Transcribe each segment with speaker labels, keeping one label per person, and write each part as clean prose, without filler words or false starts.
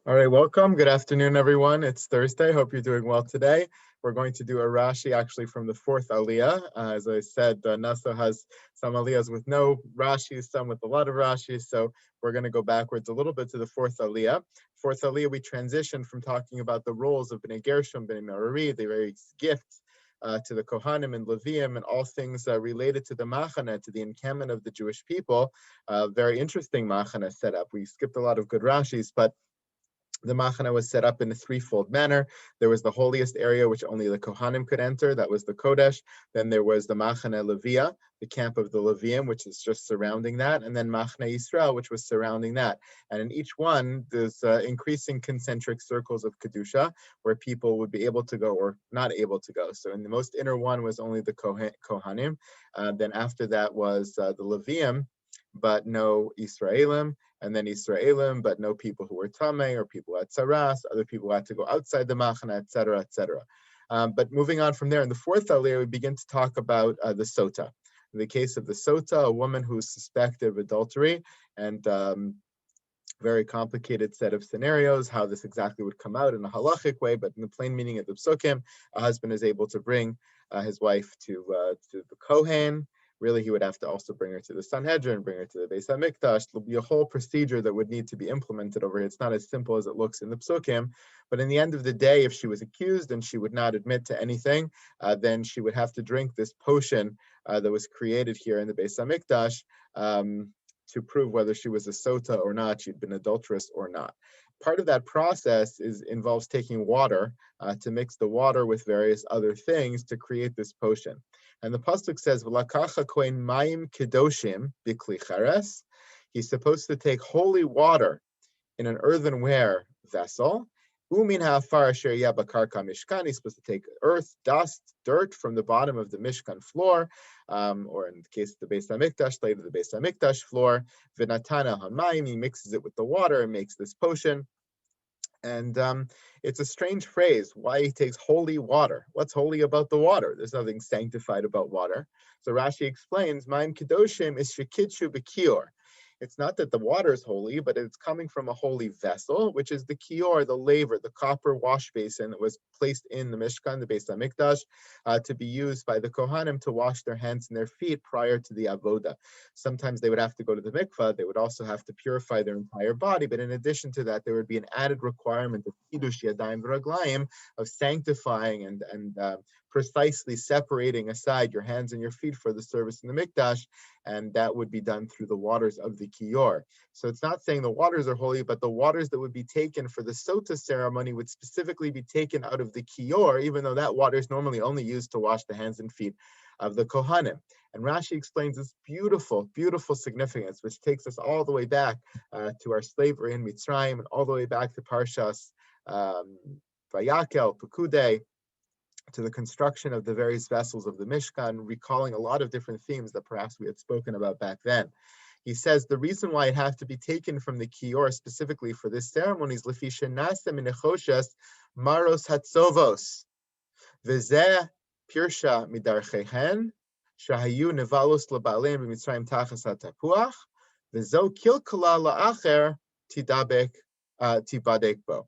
Speaker 1: All right, welcome. Good afternoon, everyone. It's Thursday. Hope you're doing well today. We're going to do a Rashi actually from the fourth Aliyah. As I said, Naso has some Aliyahs with no Rashi, some with a lot of Rashi. So we're going to go backwards a little bit to the fourth Aliyah. Fourth Aliyah, we transitioned from talking about the roles of Bnei Gershom, Bnei Merari, the various gifts, to the Kohanim and Levium, and all things related to the Machane, to the encampment of the Jewish people. Very interesting Machane setup. We skipped a lot of good Rashis, but the Machana was set up in a threefold manner. There was the holiest area, which only the Kohanim could enter. That was the Kodesh. Then there was the Machana Levia, the camp of the Levium, which is just surrounding that. And then Machana Yisrael, which was surrounding that. And in each one, there's increasing concentric circles of Kedusha, where people would be able to go or not able to go. So in the most inner one was only the Kohanim. Then after that was the Levium, but no Israelim, and then Israelim, but no people who were Tameh or people at Saras, other people had to go outside the Machana, etc., etc. But moving on from there, in the fourth Aliyah, we begin to talk about the Sota. In the case of the Sota, a woman who is suspected of adultery, and very complicated set of scenarios, how this exactly would come out in a halachic way, but in the plain meaning of the psukim, a husband is able to bring his wife to the Kohen. Really, he would have to also bring her to the Sanhedrin, bring her to the Beis HaMikdash. There'll be a whole procedure that would need to be implemented over here. It's not as simple as it looks in the psukim, but in the end of the day, if she was accused and she would not admit to anything, then she would have to drink this potion that was created here in the Beis HaMikdash to prove whether she was a sota or not, she'd been adulterous or not. Part of that process involves taking water to mix the water with various other things to create this potion. And the pasuk says, "V'lakacha kohen mayim kedoshim b'kli cheres." He's supposed to take holy water in an earthenware vessel. Umin ha'afar asher yeh b'karka mishkan. He's supposed to take earth, dust, dirt from the bottom of the mishkan floor, or in the case of the Beis HaMikdash, later the Beis HaMikdash floor. V'natana hamayim. He mixes it with the water and makes this potion. And it's a strange phrase, why he takes holy water. What's holy about the water? There's nothing sanctified about water. So Rashi explains, Ma'im Kedoshim is Shekitshu Bekior. It's not that the water is holy, but it's coming from a holy vessel, which is the kior, the laver, the copper wash basin that was placed in the Mishkan, the Beis HaMikdash, to be used by the Kohanim to wash their hands and their feet prior to the avoda. Sometimes they would have to go to the mikvah. They would also have to purify their entire body. But in addition to that, there would be an added requirement of kiddush yadayim v'raglayim, of sanctifying and precisely separating aside your hands and your feet for the service in the mikdash, and that would be done through the waters of the kior. So it's not saying the waters are holy, but the waters that would be taken for the sota ceremony would specifically be taken out of the kior, even though that water is normally only used to wash the hands and feet of the kohanim. And Rashi explains this beautiful, beautiful significance, which takes us all the way back to our slavery in Mitzrayim, and all the way back to Parshas Vayakel, Pekudei, to the construction of the various vessels of the Mishkan, recalling a lot of different themes that perhaps we had spoken about back then. He says the reason why it has to be taken from the kior specifically for this ceremony is Lefi shenaseh min nechoshes maros hatzovos v'zeh pirsha midarchehen shahayu nevalos labaleim b'mitzrayim tachas hatapuach v'zo kilkala la'acher tibadek bo.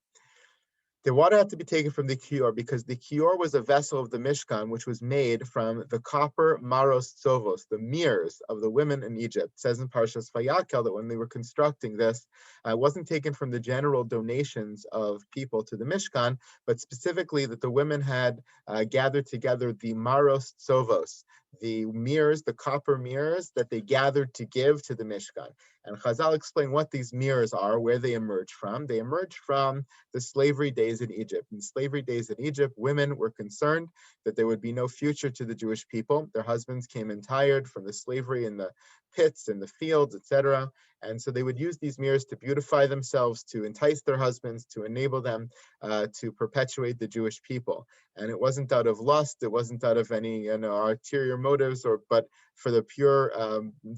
Speaker 1: The water had to be taken from the kior because the kior was a vessel of the Mishkan, which was made from the copper maros tzovos, the mirrors of the women in Egypt. It says in Parshas Vayakel that when they were constructing this, it wasn't taken from the general donations of people to the Mishkan, but specifically that the women had gathered together the maros tzovos, the mirrors, the copper mirrors that they gathered to give to the Mishkan. And Chazal explain what these mirrors are, where they emerge from. They emerge from the slavery days in Egypt. In slavery days in Egypt, women were concerned that there would be no future to the Jewish people. Their husbands came in tired from the slavery in the pits and the fields, etc. And so they would use these mirrors to beautify themselves, to entice their husbands, to enable them to perpetuate the Jewish people. And it wasn't out of lust, it wasn't out of any ulterior motives, but for the pure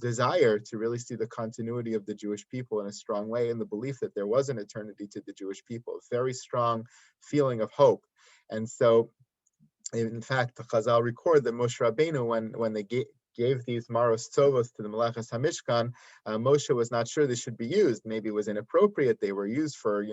Speaker 1: desire to really see the continuity of the Jewish people in a strong way, and the belief that there was an eternity to the Jewish people, a very strong feeling of hope. And so, in fact, the Chazal record that Moshe Rabbeinu, when they gave these maros tovos to the Melechas HaMishkan, Moshe was not sure they should be used. Maybe it was inappropriate. They were used for,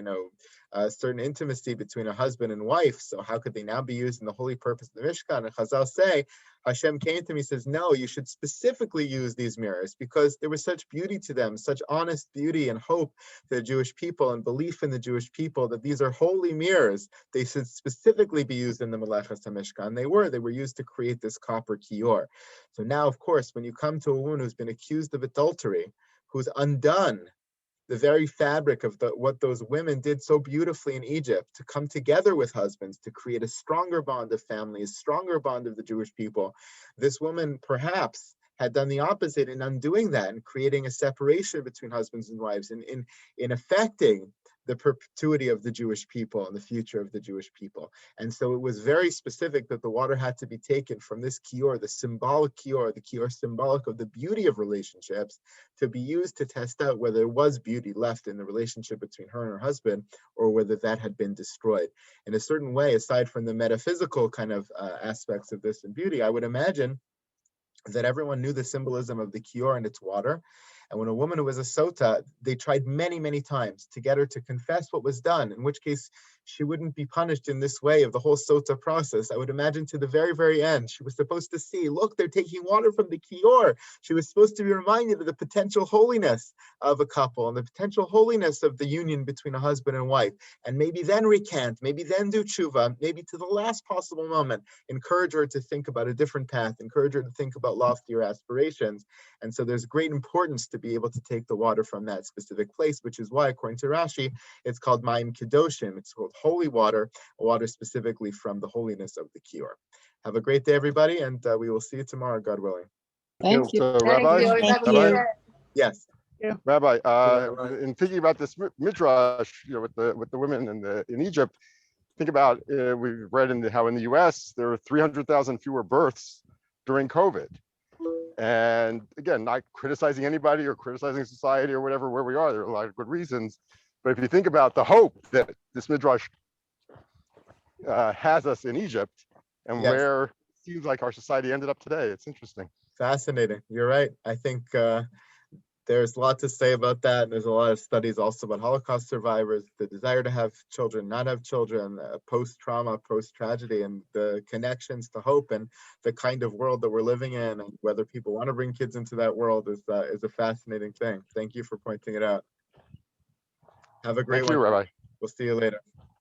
Speaker 1: certain intimacy between a husband and wife. So how could they now be used in the holy purpose of the Mishkan? And Chazal say, Hashem came to me, says, no, you should specifically use these mirrors because there was such beauty to them, such honest beauty and hope to the Jewish people and belief in the Jewish people that these are holy mirrors. They should specifically be used in the Melechas HaMishkan. They were used to create this copper kior. So now, of course, when you come to a woman who's been accused of adultery, who's undone the very fabric of what those women did so beautifully in Egypt, to come together with husbands, to create a stronger bond of family, a stronger bond of the Jewish people. This woman perhaps had done the opposite in undoing that and creating a separation between husbands and wives, and in affecting the perpetuity of the Jewish people and the future of the Jewish people. And so it was very specific that the water had to be taken from this kior, the kior symbolic of the beauty of relationships, to be used to test out whether there was beauty left in the relationship between her and her husband, or whether that had been destroyed. In a certain way, aside from the metaphysical kind of aspects of this and beauty, I would imagine that everyone knew the symbolism of the kior and its water. And when a woman who was a sota, they tried many, many times to get her to confess what was done, in which case she wouldn't be punished in this way of the whole sota process. I would imagine to the very, very end, she was supposed to see, look, they're taking water from the kior. She was supposed to be reminded of the potential holiness of a couple and the potential holiness of the union between a husband and wife. And maybe then recant, maybe then do tshuva, maybe to the last possible moment, encourage her to think about a different path, encourage her to think about loftier aspirations. And so there's great importance to be able to take the water from that specific place, which is why, according to Rashi, it's called Mayim Kedoshim. It's called holy water, water specifically from the holiness of the kior. Have a great day, everybody, and we will see you tomorrow, God willing.
Speaker 2: Thank you.
Speaker 3: So, Rabbi,
Speaker 2: Thank
Speaker 3: Rabbi,
Speaker 2: you.
Speaker 1: Yes.
Speaker 3: Rabbi, in thinking about this midrash, with the women in Egypt, think about we've read how in the U.S. there are 300,000 fewer births during COVID. And again, not criticizing anybody or criticizing society or whatever, where we are, there are a lot of good reasons. But if you think about the hope that this midrash has us in Egypt and
Speaker 1: Yes.
Speaker 3: where it seems like our society ended up today, it's interesting.
Speaker 1: Fascinating. You're right. I think there's a lot to say about that. There's a lot of studies also about Holocaust survivors, the desire to have children, not have children, post-trauma, post-tragedy, and the connections to hope and the kind of world that we're living in, and whether people want to bring kids into that world is a fascinating thing. Thank you for pointing it out. Have a great one.
Speaker 3: Thank you, Rabbi.
Speaker 1: We'll see you later.